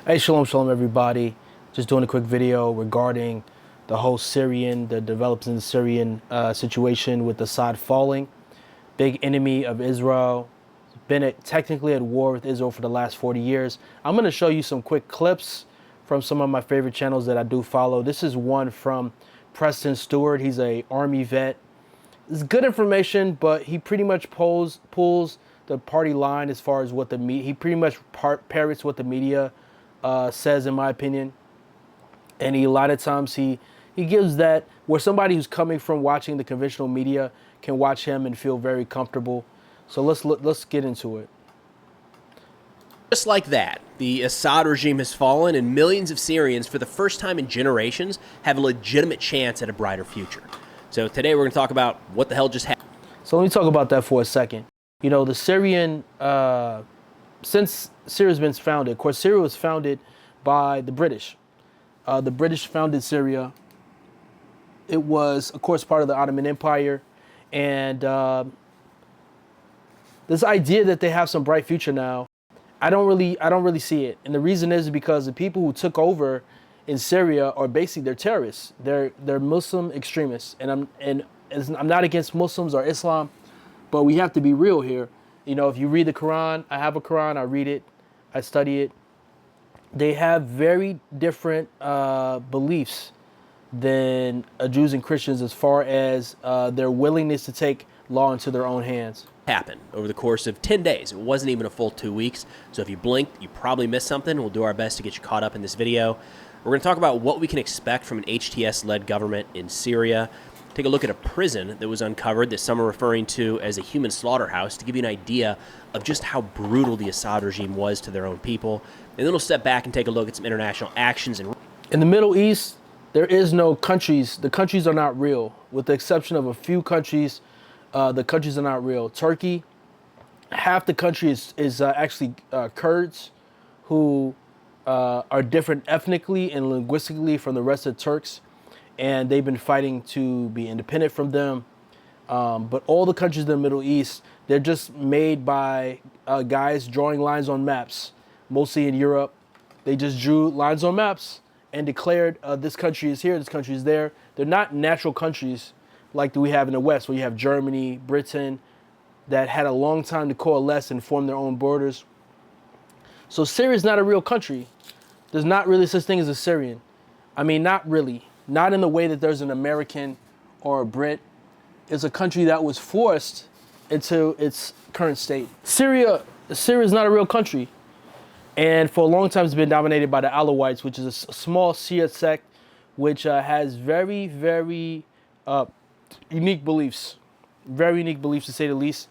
Hey, shalom, everybody. Just doing a quick video regarding the whole the developments in the Syrian situation with Assad falling. Big enemy of Israel. Technically at war with Israel for the last 40 years. I'm going to show you some quick clips from some of my favorite channels that I do follow. This is one from Preston Stewart. He's a Army vet. It's good information, but he pretty much pulls the party line as far as what he pretty much parrots what the media says, in my opinion. And a lot of times he gives that where somebody who's coming from watching the conventional media can watch him and feel very comfortable. So let's get into it. Just like that, the Assad regime has fallen, and millions of Syrians, for the first time in generations, have a legitimate chance at a brighter future. So today we're going to talk about what the hell just happened. So let me talk about that for a second. You know, the Syrian, since Syria's been founded, of course, Syria was founded by the British. The British founded Syria. It was, of course, part of the Ottoman Empire. And this idea that they have some bright future now, I don't really see it. And the reason is because the people who took over in Syria are basically they're terrorists. They're Muslim extremists. And I'm not against Muslims or Islam, but we have to be real here. You know, if you read the Quran, I have a Quran, I read it, I study it. They have very different beliefs than Jews and Christians as far as their willingness to take law into their own hands. Happened over the course of 10 days. It wasn't even a full 2 weeks. So if you blinked, you probably missed something. We'll do our best to get you caught up in this video. We're going to talk about what we can expect from an HTS-led government in Syria. Take a look at a prison that was uncovered that some are referring to as a human slaughterhouse to give you an idea of just how brutal the Assad regime was to their own people. And then we'll step back and take a look at some international actions. In the Middle East, there is no countries. The countries are not real. With the exception of a few countries, the countries are not real. Turkey, half the country is actually Kurds, who are different ethnically and linguistically from the rest of the Turks. And they've been fighting to be independent from them. But all the countries in the Middle East, they're just made by guys drawing lines on maps, mostly in Europe. They just drew lines on maps and declared this country is here, this country is there. They're not natural countries like we have in the West, where you have Germany, Britain, that had a long time to coalesce and form their own borders. So Syria is not a real country. There's not really such thing as a Syrian. I mean, not really. Not in the way that there's an American or a Brit. It's a country that was forced into its current state. Syria is not a real country. And for a long time, it's been dominated by the Alawites, which is a small Shia sect, which has very, very unique beliefs. Very unique beliefs, to say the least.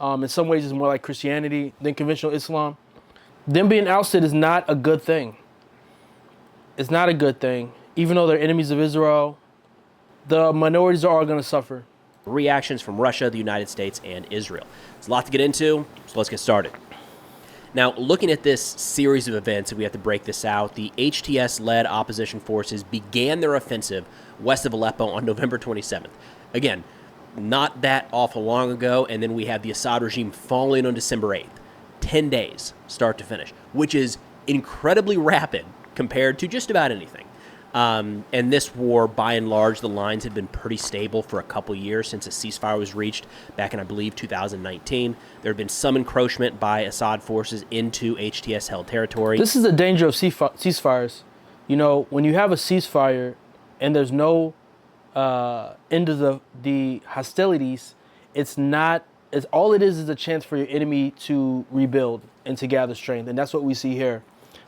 In some ways, it's more like Christianity than conventional Islam. Them being ousted is not a good thing. It's not a good thing. Even though they're enemies of Israel, the minorities are all going to suffer. Reactions from Russia, the United States, and Israel. There's a lot to get into, so let's get started. Now, looking at this series of events, we have to break this out. The HTS-led opposition forces began their offensive west of Aleppo on November 27th. Again, not that awful long ago, and then we have the Assad regime falling on December 8th. 10 days, start to finish, which is incredibly rapid compared to just about anything. And this war, by and large, the lines had been pretty stable for a couple years since a ceasefire was reached back in, I believe, 2019. There had been some encroachment by Assad forces into HTS-held territory. This is the danger of ceasefires. You know, when you have a ceasefire and there's no end of the hostilities, all it is a chance for your enemy to rebuild and to gather strength. And that's what we see here.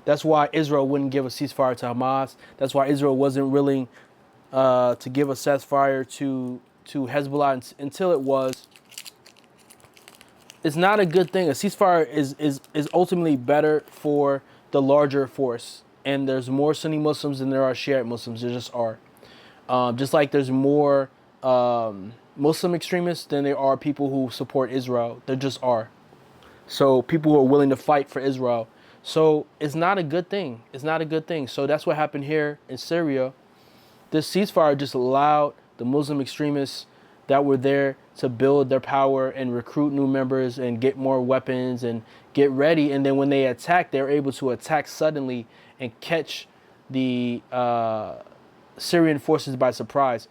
That's why Israel wouldn't give a ceasefire to Hamas. That's why Israel wasn't willing to give a ceasefire to Hezbollah until it was. It's not a good thing. A ceasefire is ultimately better for the larger force. And there's more Sunni Muslims than there are Shiite Muslims. There just are. Just like there's more Muslim extremists than there are people who support Israel. There just are. So people who are willing to fight for Israel. So it's not a good thing. It's not a good thing. So that's what happened here in Syria. This ceasefire just allowed the Muslim extremists that were there to build their power and recruit new members and get more weapons and get ready. And then when they attack, they're able to attack suddenly and catch the Syrian forces by surprise.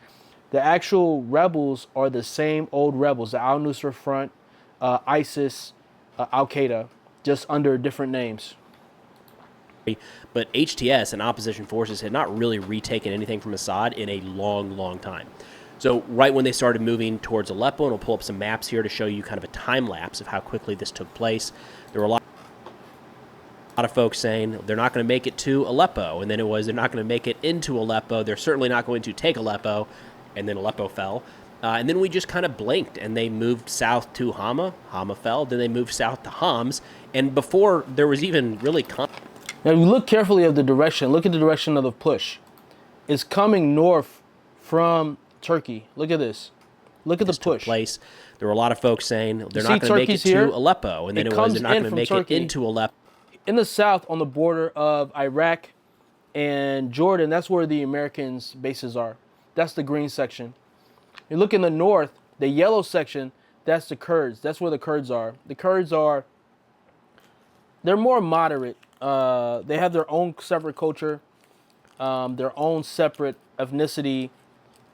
The actual rebels are the same old rebels, the al-Nusra Front, ISIS, al-Qaeda, just under different names. But HTS and opposition forces had not really retaken anything from Assad in a long, long time. So right when they started moving towards Aleppo, and we'll pull up some maps here to show you kind of a time lapse of how quickly this took place, there were a lot of folks saying they're not going to make it to Aleppo, and then it was they're not going to make it into Aleppo, they're certainly not going to take Aleppo, and then Aleppo fell. And then we just kind of blinked, and they moved south to Hama. Hama fell. Then they moved south to Homs. And before there was even really... Now, if you look carefully at the direction, look at the direction of the push. It's coming north from Turkey. Look at this. Look at the push. Place. There were a lot of folks saying they're not going to make it to Aleppo, and then it was they're not going to make it into Aleppo. In the south, on the border of Iraq and Jordan, that's where the Americans' bases are. That's the green section. You look in the north, the yellow section, that's the Kurds. That's where the Kurds are. The Kurds are, they're more moderate. They have their own separate culture, their own separate ethnicity.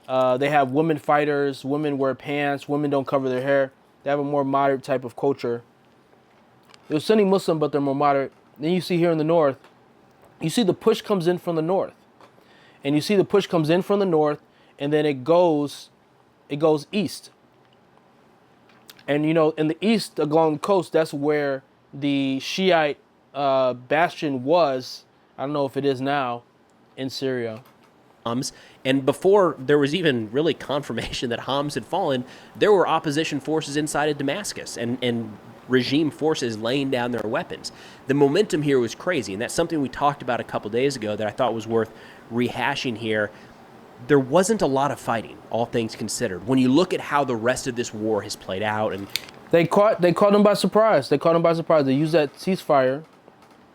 They have women fighters, women wear pants, women don't cover their hair. They have a more moderate type of culture. They're Sunni Muslim, but they're more moderate. Then you see here in the north, you see the push comes in from the north. And you see the push comes in from the north, and then it goes east. And you know, in the east along the coast, that's where the Shiite bastion was. I don't know if it is now in Syria. And before there was even really confirmation that Homs had fallen, there were opposition forces inside of Damascus and regime forces laying down their weapons. The momentum here was crazy, and that's something we talked about a couple days ago that I thought was worth rehashing here. There wasn't a lot of fighting, all things considered. When you look at how the rest of this war has played out, and they caught them by surprise. They used that ceasefire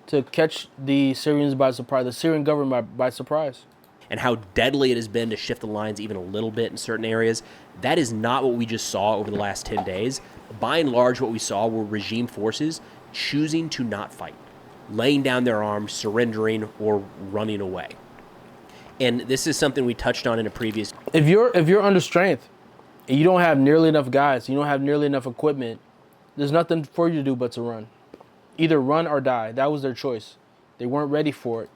to catch the Syrians by surprise, the Syrian government by surprise. And how deadly it has been to shift the lines even a little bit in certain areas. That is not what we just saw over the last 10 days. By and large, what we saw were regime forces choosing to not fight, laying down their arms, surrendering, or running away. And this is something we touched on in a previous... If you're under strength, and you don't have nearly enough guys, you don't have nearly enough equipment, there's nothing for you to do but to run. Either run or die. That was their choice. They weren't ready for it.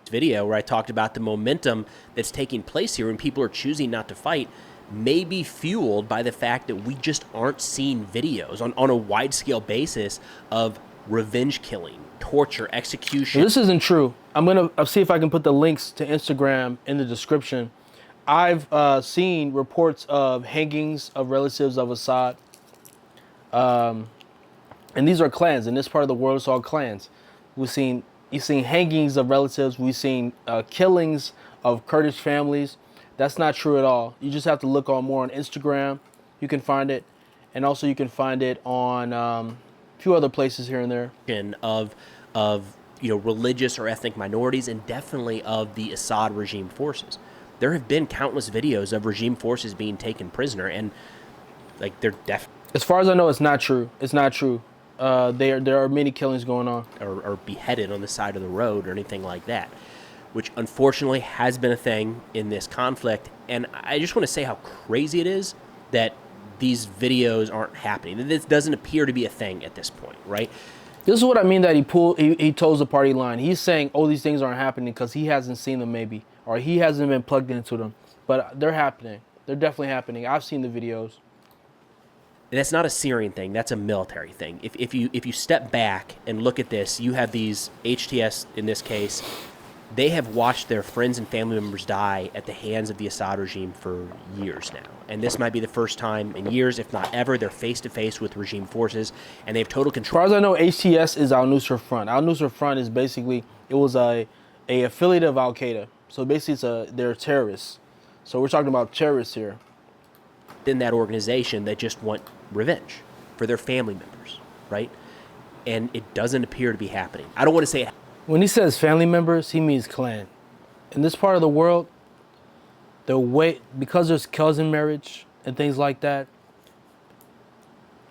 Video where I talked about the momentum that's taking place here and people are choosing not to fight may be fueled by the fact that we just aren't seeing videos on a wide-scale basis of revenge killing, torture, execution. This isn't true. I'm going to see if I can put the links to Instagram in the description. I've seen reports of hangings of relatives of Assad. And these are clans. In this part of the world, it's all clans. You've seen hangings of relatives. We've seen killings of Kurdish families. That's not true at all. You just have to look more on Instagram. You can find it. And also you can find it on a few other places here and there. Of religious or ethnic minorities, and definitely of the Assad regime forces. There have been countless videos of regime forces being taken prisoner, and like they're definitely... As far as I know, it's not true. It's not true. There are many killings going on. Or beheaded on the side of the road or anything like that, which unfortunately has been a thing in this conflict. And I just want to say how crazy it is that these videos aren't happening. This doesn't appear to be a thing at this point, right? This is what I mean that he toes the party line. He's saying, oh, these things aren't happening because he hasn't seen them maybe, or he hasn't been plugged into them. But they're happening. They're definitely happening. I've seen the videos. And that's not a Syrian thing. That's a military thing. If you step back and look at this, you have these HTS, in this case, they have watched their friends and family members die at the hands of the Assad regime for years now. And this might be the first time in years, if not ever, they're face-to-face with regime forces, and they have total control. As far as I know, HTS is al-Nusra Front. Al-Nusra Front is basically, it was a affiliate of al-Qaeda. So basically, they're terrorists. So we're talking about terrorists here. In that organization that just want revenge for their family members, right? And it doesn't appear to be happening. I don't want to say it. When he says family members, he means clan. In this part of the world, because there's cousin marriage and things like that,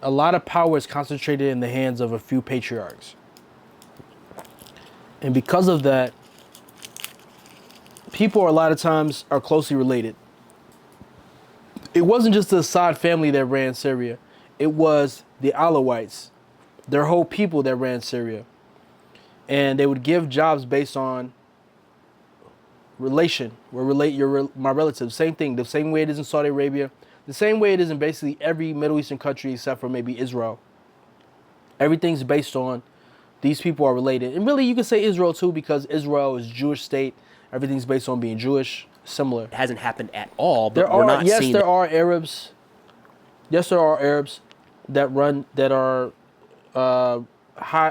a lot of power is concentrated in the hands of a few patriarchs. And because of that, people a lot of times are closely related. It wasn't just the Assad family that ran Syria. It was the Alawites, their whole people that ran Syria. And they would give jobs based on relation. My relatives. Same thing. The same way it is in Saudi Arabia. The same way it is in basically every Middle Eastern country except for maybe Israel. Everything's based on these people are related. And really, you can say Israel too, because Israel is a Jewish state. Everything's based on being Jewish. Similar. It hasn't happened at all, but we're not seeing... There are Arabs. Yes, there are Arabs that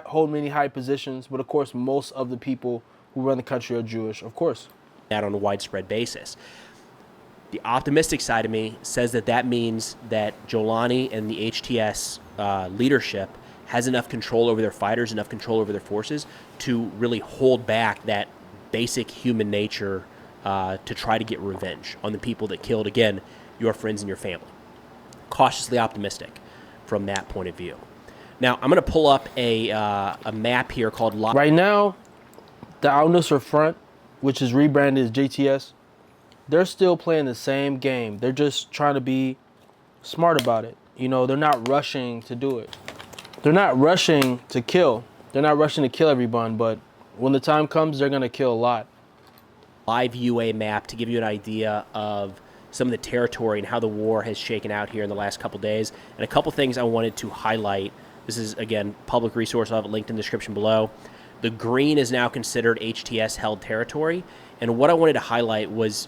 hold many high positions. But of course, most of the people who run the country are Jewish, of course. That on a widespread basis. The optimistic side of me says that means that Jolani and the HTS leadership has enough control over their fighters, enough control over their forces to really hold back that basic human nature to try to get revenge on the people that killed, again, your friends and your family. Cautiously optimistic from that point of view. Now, I'm going to pull up a map here called... Right now, the al-Nusra Front, which is rebranded as JTS, they're still playing the same game. They're just trying to be smart about it. You know, they're not rushing to do it. They're not rushing to kill. They're not rushing to kill everyone, but when the time comes, they're going to kill a lot. Live UA map to give you an idea of some of the territory and how the war has shaken out here in the last couple days. And a couple things I wanted to highlight. This is, again, public resource. I'll have it linked in the description below. The green is now considered HTS-held territory. And what I wanted to highlight was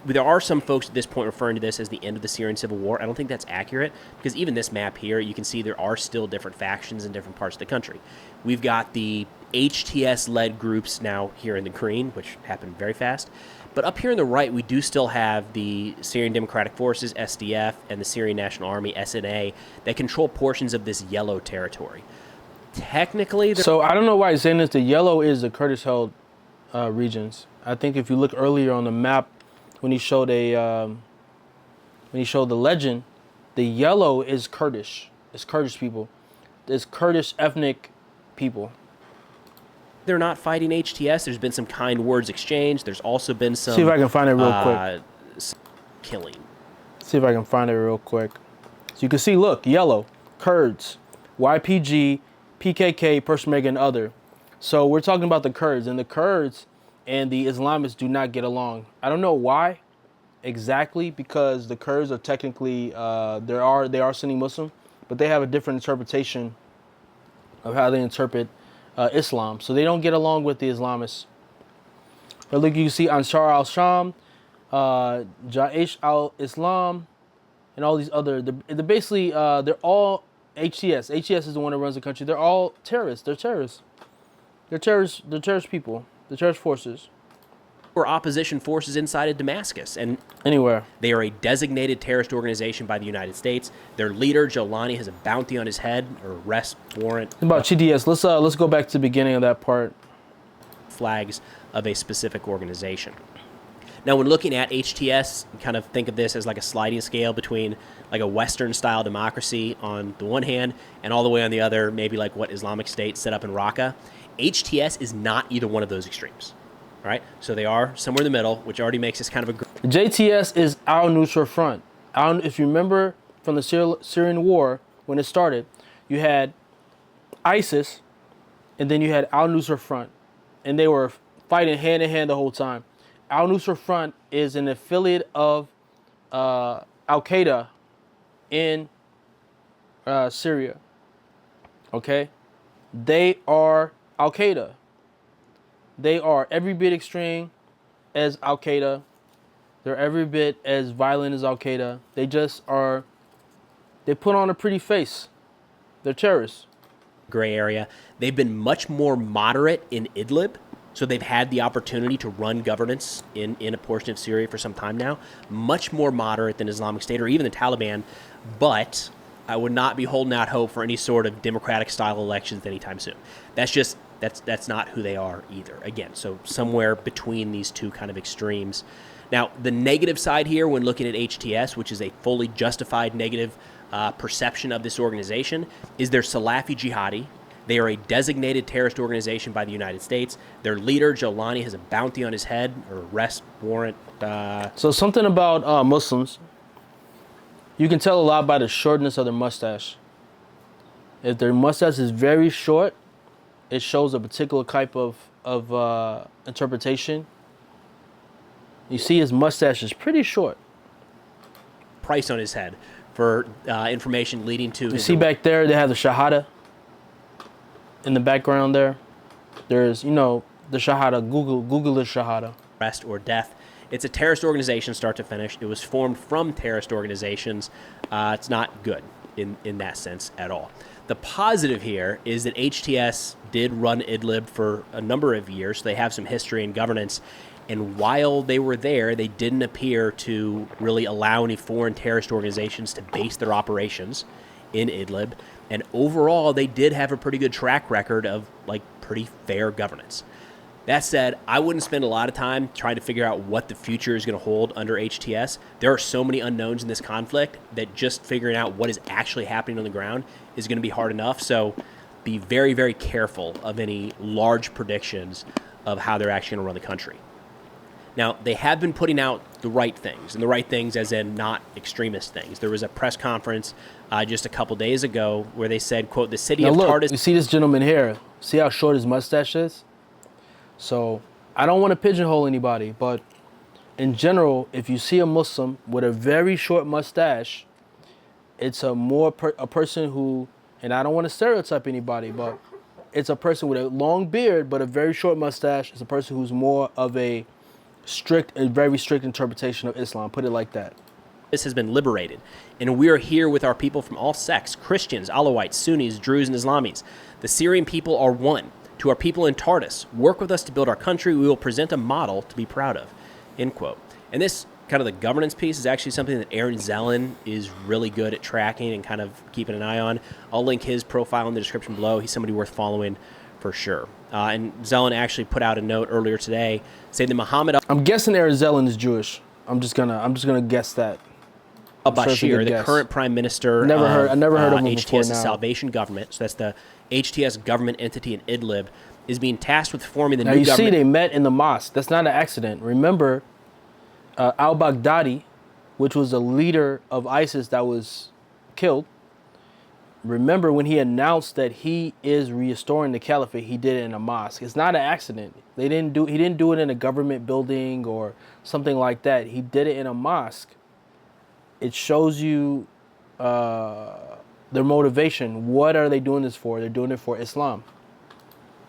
there are some folks at this point referring to this as the end of the Syrian civil war. I don't think that's accurate, because even this map here, you can see there are still different factions in different parts of the country. We've got the HTS-led groups now here in the green, which happened very fast. But up here on the right, we do still have the Syrian Democratic Forces, SDF, and the Syrian National Army, SNA, that control portions of this yellow territory. Technically... So I don't know why he's saying this. The yellow is the Kurdish-held regions. I think if you look earlier on the map, when he showed the legend, the yellow is Kurdish. It's Kurdish people. It's Kurdish ethnic people. They're not fighting HTS. There's been some kind words exchanged. There's also been some... See if I can find it real quick. Killing. See if I can find it real quick. So you can see, look, yellow, Kurds, YPG, PKK, Peshmerga, and other. So we're talking about the Kurds, and the Kurds and the Islamists do not get along. I don't know why exactly, because the Kurds are technically they are Sunni Muslim, but they have a different interpretation of how they interpret Islam. So they don't get along with the Islamists. But look, you can see Ansar al-Sham, Jaish al-Islam, and all these other. They're basically they're all HTS. HTS is the one that runs the country. They're all terrorists. They're terrorists. They're terrorists. They're terrorist people. The terrorist forces. Or opposition forces inside of Damascus. And anywhere. They are a designated terrorist organization by the United States. Their leader, Jolani, has a bounty on his head, or arrest warrant. About GDS, let's go back to the beginning of that part. Flags of a specific organization. Now, when looking at HTS, you kind of think of this as like a sliding scale between like a Western-style democracy on the one hand and all the way on the other, maybe like what Islamic State set up in Raqqa. HTS is not either one of those extremes, all right? So they are somewhere in the middle, which already makes this kind of a... JTS is al-Nusra Front. If you remember from the Syrian war, when it started, you had ISIS, and then you had al-Nusra Front, and they were fighting hand-in-hand the whole time. Al-Nusra Front is an affiliate of Al-Qaeda in Syria, okay? They are Al-Qaeda. They are every bit extreme as Al-Qaeda. They're every bit as violent as Al-Qaeda. They just are, they put on a pretty face. They're terrorists. Gray area. They've been much more moderate in Idlib, so they've had the opportunity to run governance in a portion of Syria for some time now. Much more moderate than Islamic State or even the Taliban, but I would not be holding out hope for any sort of democratic-style elections anytime soon. That's not who they are either. Again, so somewhere between these two kind of extremes. Now, the negative side here when looking at HTS, which is a fully justified negative perception of this organization is they're Salafi jihadi. They are a designated terrorist organization by the United States. Their leader, Jolani, has a bounty on his head, or arrest warrant. So something about Muslims, you can tell a lot by the shortness of their mustache. If their mustache is very short, it shows a particular type of interpretation. You see his mustache is pretty short. Price on his head for information leading to You see back there, they have the Shahada in the background there. There's, the Shahada, Google the Shahada. arrest or death. It's a terrorist organization start to finish. It was formed from terrorist organizations. It's not good in that sense at all. The positive here is that HTS did run Idlib for a number of years. So they have some history and governance. And while they were there, they didn't appear to really allow any foreign terrorist organizations to base their operations in Idlib. And overall, they did have a pretty good track record of pretty fair governance. That said, I wouldn't spend a lot of time trying to figure out what the future is going to hold under HTS. There are so many unknowns in this conflict that just figuring out what is actually happening on the ground is going to be hard enough. So be very, very careful of any large predictions of how they're actually going to run the country. Now, they have been putting out the right things, and the right things as in not extremist things. There was a press conference just a couple days ago where they said, quote, the city of Tartus... You see this gentleman here? See how short his mustache is? So, I don't want to pigeonhole anybody, but in general, if you see a Muslim with a very short mustache, it's a person who, and I don't want to stereotype anybody, but it's a person with a long beard but a very short mustache. It's a person who's more of a very strict interpretation of Islam. Put it like that. This has been liberated, and we are here with our people from all sects, Christians, Alawites, Sunnis, Druze, and Islamis. The Syrian people are one. To our people in Tartus, work with us to build our country. We will present a model to be proud of, end quote. And this kind of the governance piece is actually something that Aaron Zellin is really good at tracking and kind of keeping an eye on. I'll link his profile in the description below. He's somebody worth following for sure. And Zellin actually put out a note earlier today saying that Muhammad I'm guessing Aaron Zellin is Jewish. I'm just gonna guess that. al-Bashir, the current prime minister I never heard of him before HTS now. Salvation Government, so that's the HTS government entity in Idlib, is being tasked with forming the Now new you government. see they met in the mosque. That's not an accident. Remember, al-Baghdadi, which was the leader of ISIS that was killed, remember when he announced that he is restoring the caliphate, he did it in a mosque. It's not an accident. He didn't do it in a government building or something like that. He did it in a mosque. It shows you their motivation. What are they doing this for? They're doing it for Islam.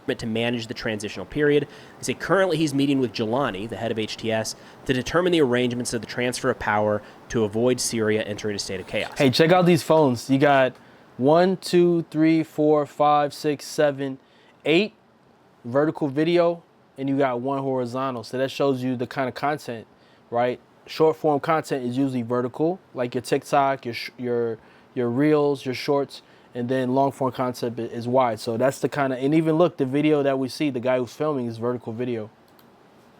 To manage the transitional period. They say currently he's meeting with Jolani, the head of HTS, to determine the arrangements of the transfer of power to avoid Syria entering a state of chaos. Hey, check out these phones. You got 1, 2, 3, 4, 5, 6, 7, 8 vertical video, and you got 1 horizontal. So that shows you the kind of content, right? Short form content is usually vertical, like your TikTok, your reels, your shorts, and then long form content is wide. So that's the kind of, and even look, the video that we see, the guy who's filming is vertical video.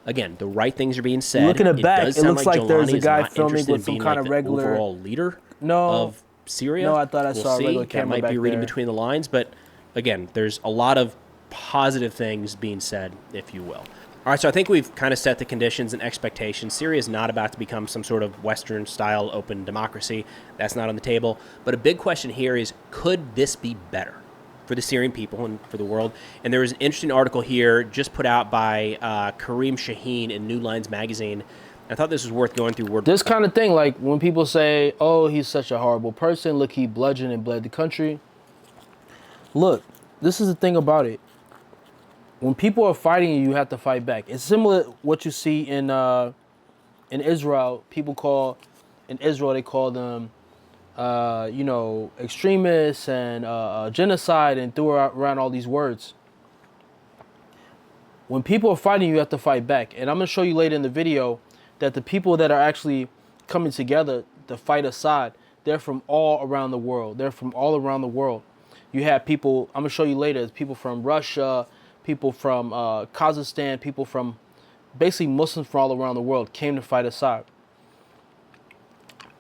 Again, the right things are being said. Look in the back, it looks like there's a guy filming with some kind of regular overall leader of Syria. No, I thought I saw a regular camera back there. That might be reading between the lines, but again, there's a lot of positive things being said, if you will. All right, so I think we've kind of set the conditions and expectations. Syria is not about to become some sort of Western-style open democracy. That's not on the table. But a big question here is, could this be better for the Syrian people and for the world? And there was an interesting article here just put out by Kareem Shaheen in New Lines magazine. I thought this was worth going through word. This kind of thing, like when people say, oh, he's such a horrible person. Look, he bludgeoned and bled the country. Look, this is the thing about it. When people are fighting you, you have to fight back. It's similar to what you see in Israel. They call them, extremists and genocide and threw around all these words. When people are fighting you, have to fight back. And I'm going to show you later in the video that the people that are actually coming together to fight Assad, they're from all around the world. You have people, I'm going to show you later, people from Russia, people from Kazakhstan, people from basically Muslims from all around the world came to fight Assad.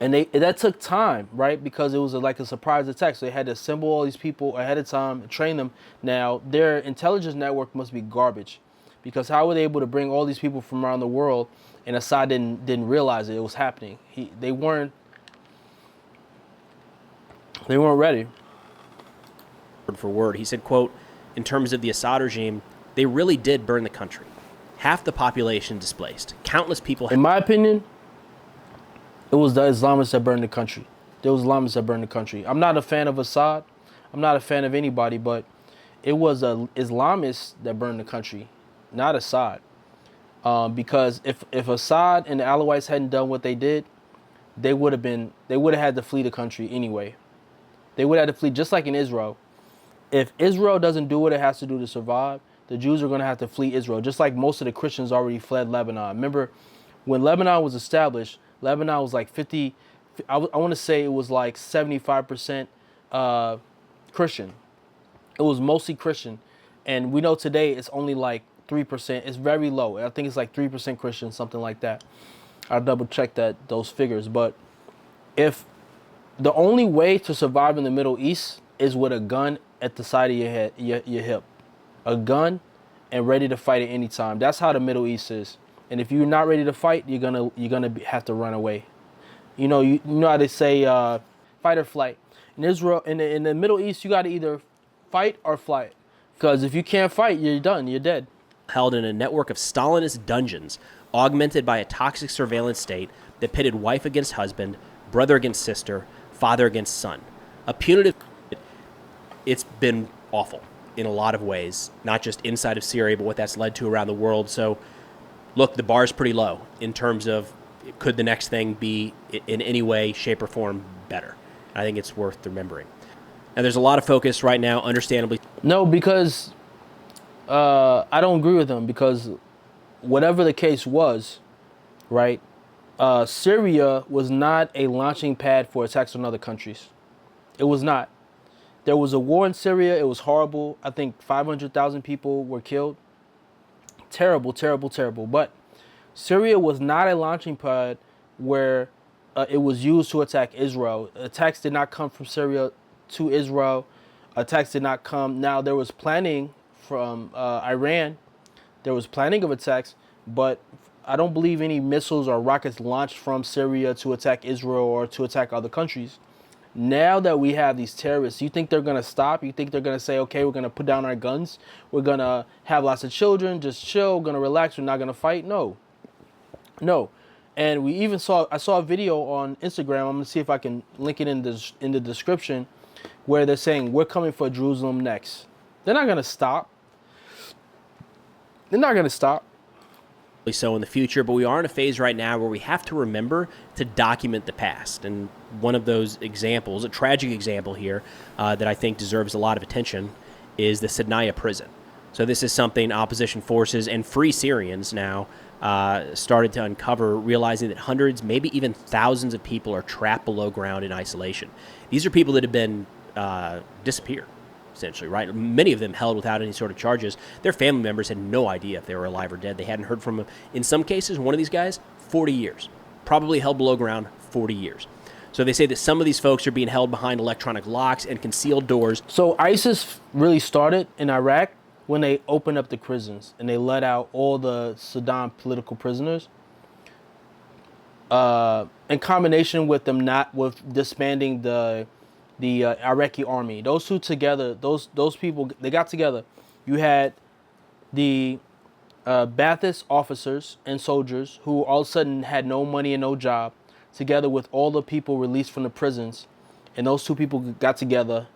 And that took time, right? Because it was like a surprise attack. So they had to assemble all these people ahead of time and train them. Now, their intelligence network must be garbage. Because how were they able to bring all these people from around the world and Assad didn't realize it was happening? They weren't ready. Word for word. He said, quote, in terms of the Assad regime, they really did burn the country. Half the population displaced. Countless people. In my opinion, it was the Islamists that burned the country. There was Islamists that burned the country. I'm not a fan of Assad. I'm not a fan of anybody, but it was Islamists that burned the country, not Assad. Because if Assad and the Alawites hadn't done what they did, they would have had to flee the country anyway. They would have had to flee, just like in Israel. If Israel doesn't do what it has to do to survive, the Jews are going to have to flee Israel, just like most of the Christians already fled Lebanon. Remember, when Lebanon was established, Lebanon was like 50, I want to say it was like 75% Christian. It was mostly Christian. And we know today it's only like 3%. It's very low. I think it's like 3% Christian, something like that. I'll double check those figures. But if the only way to survive in the Middle East is with a gun at the side of your head, your hip, a gun and ready to fight at any time. That's how the Middle East is. And if you're not ready to fight, you're gonna have to run away. You know how they say fight or flight. In Israel, in the Middle East, you got to either fight or flight. Because if you can't fight, you're done. You're dead. Held in a network of Stalinist dungeons, augmented by a toxic surveillance state that pitted wife against husband, brother against sister, father against son. A punitive. It's been awful in a lot of ways, not just inside of Syria, but what that's led to around the world. So, look, the bar is pretty low in terms of could the next thing be in any way, shape, or form better. I think it's worth remembering. And there's a lot of focus right now, understandably. No, because I don't agree with them, because whatever the case was, right, Syria was not a launching pad for attacks on other countries. It was not. There was a war in Syria. It was horrible. I think 500,000 people were killed. Terrible, terrible, terrible. But Syria was not a launching pad where it was used to attack Israel. Attacks did not come from Syria to Israel. Attacks did not come. Now, there was planning from Iran. There was planning of attacks, but I don't believe any missiles or rockets launched from Syria to attack Israel or to attack other countries. Now that we have these terrorists, you think they're going to stop? You think they're going to say, okay, we're going to put down our guns. We're going to have lots of children, just chill, going to relax. We're not going to fight. No. And I saw a video on Instagram. I'm going to see if I can link it in the description, where they're saying, we're coming for Jerusalem next. They're not going to stop. They're not going to stop. So in the future, but we are in a phase right now where we have to remember to document the past. And one of those examples, a tragic example here that I think deserves a lot of attention, is the Sednaya prison. So this is something opposition forces and free Syrians now started to uncover, realizing that hundreds, maybe even thousands of people are trapped below ground in isolation. These are people that have been disappeared, essentially, right? Many of them held without any sort of charges. Their family members had no idea if they were alive or dead. They hadn't heard from them. In some cases, one of these guys, 40 years. Probably held below ground 40 years. So they say that some of these folks are being held behind electronic locks and concealed doors. So ISIS really started in Iraq when they opened up the prisons and they let out all the Saddam political prisoners. In combination with them with disbanding the Iraqi army. Those two together, those people, they got together. You had the Ba'athist officers and soldiers who all of a sudden had no money and no job, together with all the people released from the prisons. And those two people got together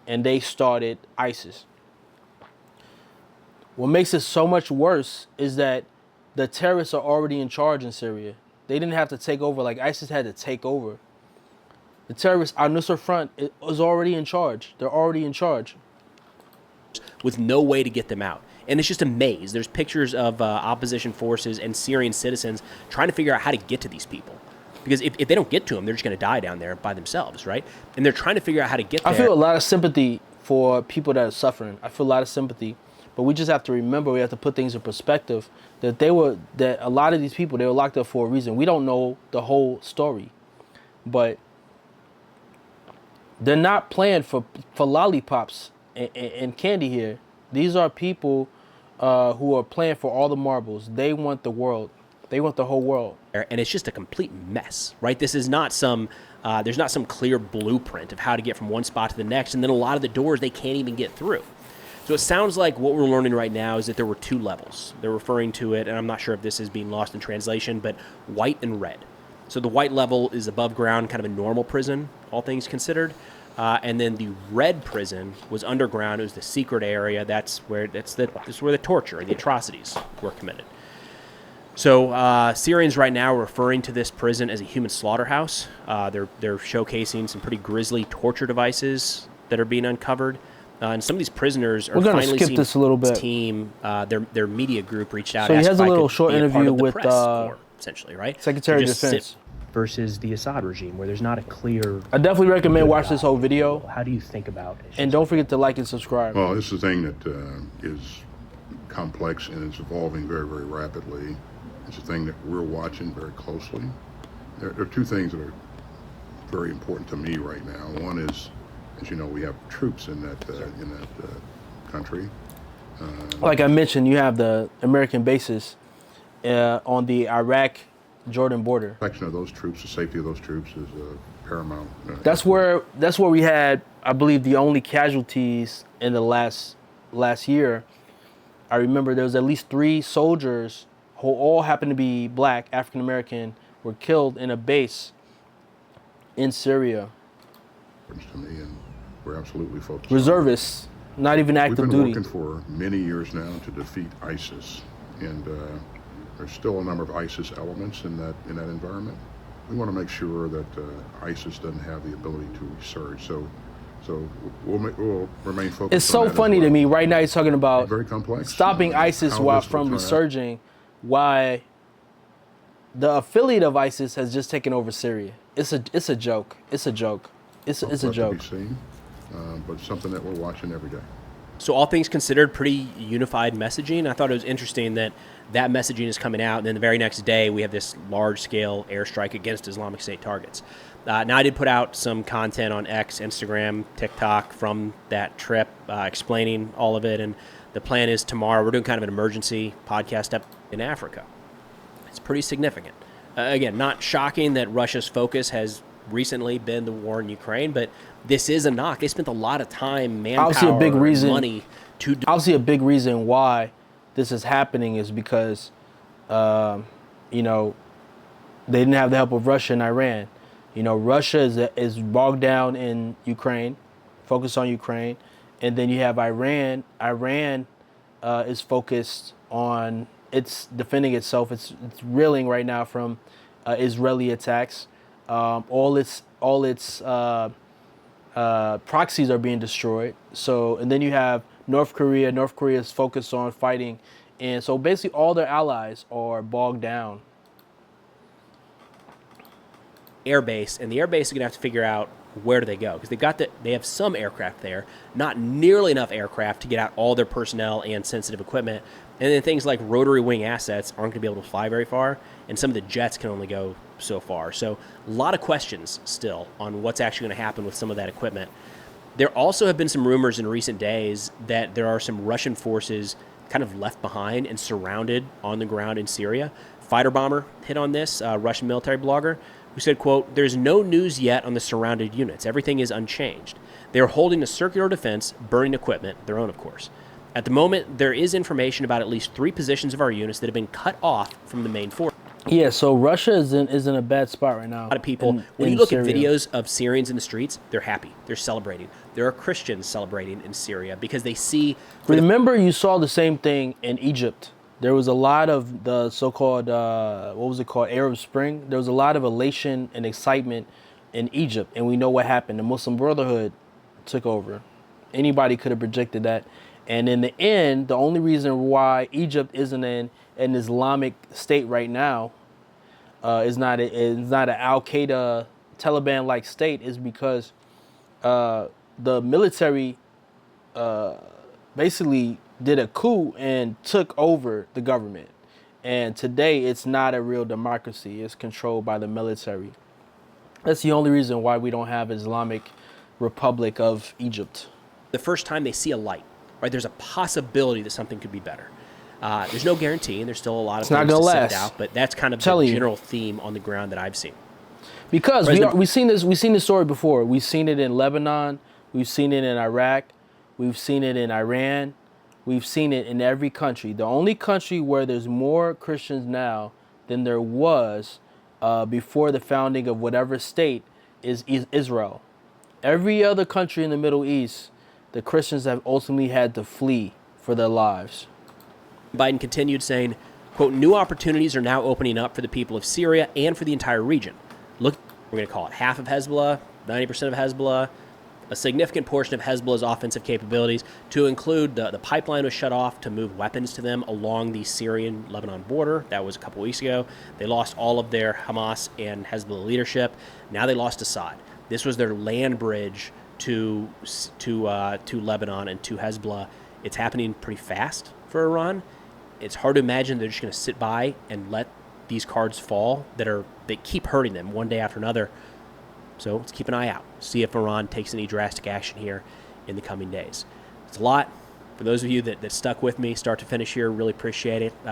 and they started ISIS. What makes it so much worse is that the terrorists are already in charge in Syria. They didn't have to take over like ISIS had to take over. The terrorists, al-Nusra Front, is already in charge. They're already in charge. With no way to get them out. And it's just a maze. There's pictures of opposition forces and Syrian citizens trying to figure out how to get to these people. Because if they don't get to them, they're just going to die down there by themselves, right? And they're trying to figure out how to get there. I feel a lot of sympathy for people that are suffering. I feel a lot of sympathy. But we just have to remember, we have to put things in perspective, that a lot of these people, they were locked up for a reason. We don't know the whole story. but they're not playing for lollipops and candy here. These are people who are playing for all the marbles. They want the world. They want the whole world. And it's just a complete mess, right? This is not some, there's not some clear blueprint of how to get from one spot to the next. And then a lot of the doors they can't even get through. So it sounds like what we're learning right now is that there were two levels. They're referring to it, and I'm not sure if this is being lost in translation, but white and red. So the white level is above ground, kind of a normal prison, all things considered. And then the red prison was underground. It was the secret area. That's where the torture and the atrocities were committed. So Syrians right now are referring to this prison as a human slaughterhouse. They're showcasing some pretty grisly torture devices that are being uncovered. And some of these prisoners are finally skip this a little bit. Team, their media group reached out. So he has a little short interview with essentially, right? Secretary of Defense versus the Assad regime, where there's not a clear. I definitely recommend watch this whole video. How do you think about it? And don't forget to like and subscribe. Well, this is a thing that is complex and it's evolving very, very rapidly. It's a thing that we're watching very closely. There are two things that are very important to me right now. One is, as you know, we have troops in that country. Like I mentioned, you have the American bases on the Iraq-Jordan border. Protection of those troops, the safety of those troops is paramount. That's where we had, I believe, the only casualties in the last year. I remember there was at least 3 soldiers who all happened to be black, African American, were killed in a base in Syria. To me, and we're absolutely focused. Reservists, not even active duty. We've been working for many years now to defeat ISIS, and there's still a number of ISIS elements in that environment. We want to make sure that ISIS doesn't have the ability to resurge. So we'll remain focused. It's so funny to me right now. He's talking about very complex stopping ISIS from resurging. Why the affiliate of ISIS has just taken over Syria. It's a joke. It's a joke. It's a joke. To be seen, but something that we're watching every day. So all things considered, pretty unified messaging. I thought it was interesting that messaging is coming out, and then the very next day we have this large-scale airstrike against Islamic State targets. Now I did put out some content on X, Instagram, TikTok from that trip, explaining all of it, and the plan is tomorrow we're doing kind of an emergency podcast up in Africa. It's pretty significant. Again, not shocking that Russia's focus has recently been the war in Ukraine, but this is a knock. They spent a lot of time, manpower, money to. Obviously, a big reason why this is happening is because, they didn't have the help of Russia and Iran. Russia is bogged down in Ukraine, focused on Ukraine, and then you have Iran. Iran is focused on defending itself. It's reeling right now from Israeli attacks. All its proxies are being destroyed. So, and then you have North Korea. North Korea is focused on fighting, and so basically all their allies are bogged down. Airbase, and the airbase is going to have to figure out where do they go, because they have some aircraft there, not nearly enough aircraft to get out all their personnel and sensitive equipment. And then things like rotary wing assets aren't going to be able to fly very far, and some of the jets can only go so far. So a lot of questions still on what's actually going to happen with some of that equipment. There also have been some rumors in recent days that there are some Russian forces kind of left behind and surrounded on the ground in Syria. Fighter bomber hit on this, Russian military blogger, who said, quote, "There's no news yet on the surrounded units. Everything is unchanged. They are holding a circular defense, burning equipment, their own, of course. At the moment, there is information about at least 3 positions of our units that have been cut off from the main force." Yeah, so Russia is in a bad spot right now. A lot of people, when you look at videos of Syrians in the streets, they're happy. They're celebrating. There are Christians celebrating in Syria because they see... Remember, you saw the same thing in Egypt. There was a lot of the so-called, Arab Spring. There was a lot of elation and excitement in Egypt, and we know what happened. The Muslim Brotherhood took over. Anybody could have predicted that. And in the end, the only reason why Egypt isn't in an Islamic state right now is not an Al-Qaeda, Taliban-like state is because the military basically did a coup and took over the government. And today, it's not a real democracy. It's controlled by the military. That's the only reason why we don't have Islamic Republic of Egypt. The first time they see a light, right? There's a possibility that something could be better. There's no guarantee, and there's still a lot of It's not things gonna to last. sift out, but that's kind of the Telling you. general theme on the ground that I've seen. Because President- we've seen this story before. We've seen it in Lebanon. We've seen it in Iraq. We've seen it in Iran. We've seen it in every country. The only country where there's more Christians now than there was before the founding of whatever state is Israel. Every other country in the Middle East, the Christians have ultimately had to flee for their lives. Biden continued saying, quote, new opportunities are now opening up for the people of Syria and for the entire region. Look, we're going to call it half of Hezbollah, 90% of Hezbollah, a significant portion of Hezbollah's offensive capabilities, to include the pipeline was shut off to move weapons to them along the Syrian-Lebanon border. That was a couple weeks ago. They lost all of their Hamas and Hezbollah leadership. Now they lost Assad. This was their land bridge to Lebanon and to Hezbollah. It's happening pretty fast for Iran. It's hard to imagine they're just going to sit by and let these cards fall that keep hurting them one day after another. So let's keep an eye out. See if Iran takes any drastic action here in the coming days. It's a lot. For those of you that stuck with me start to finish here, really appreciate it.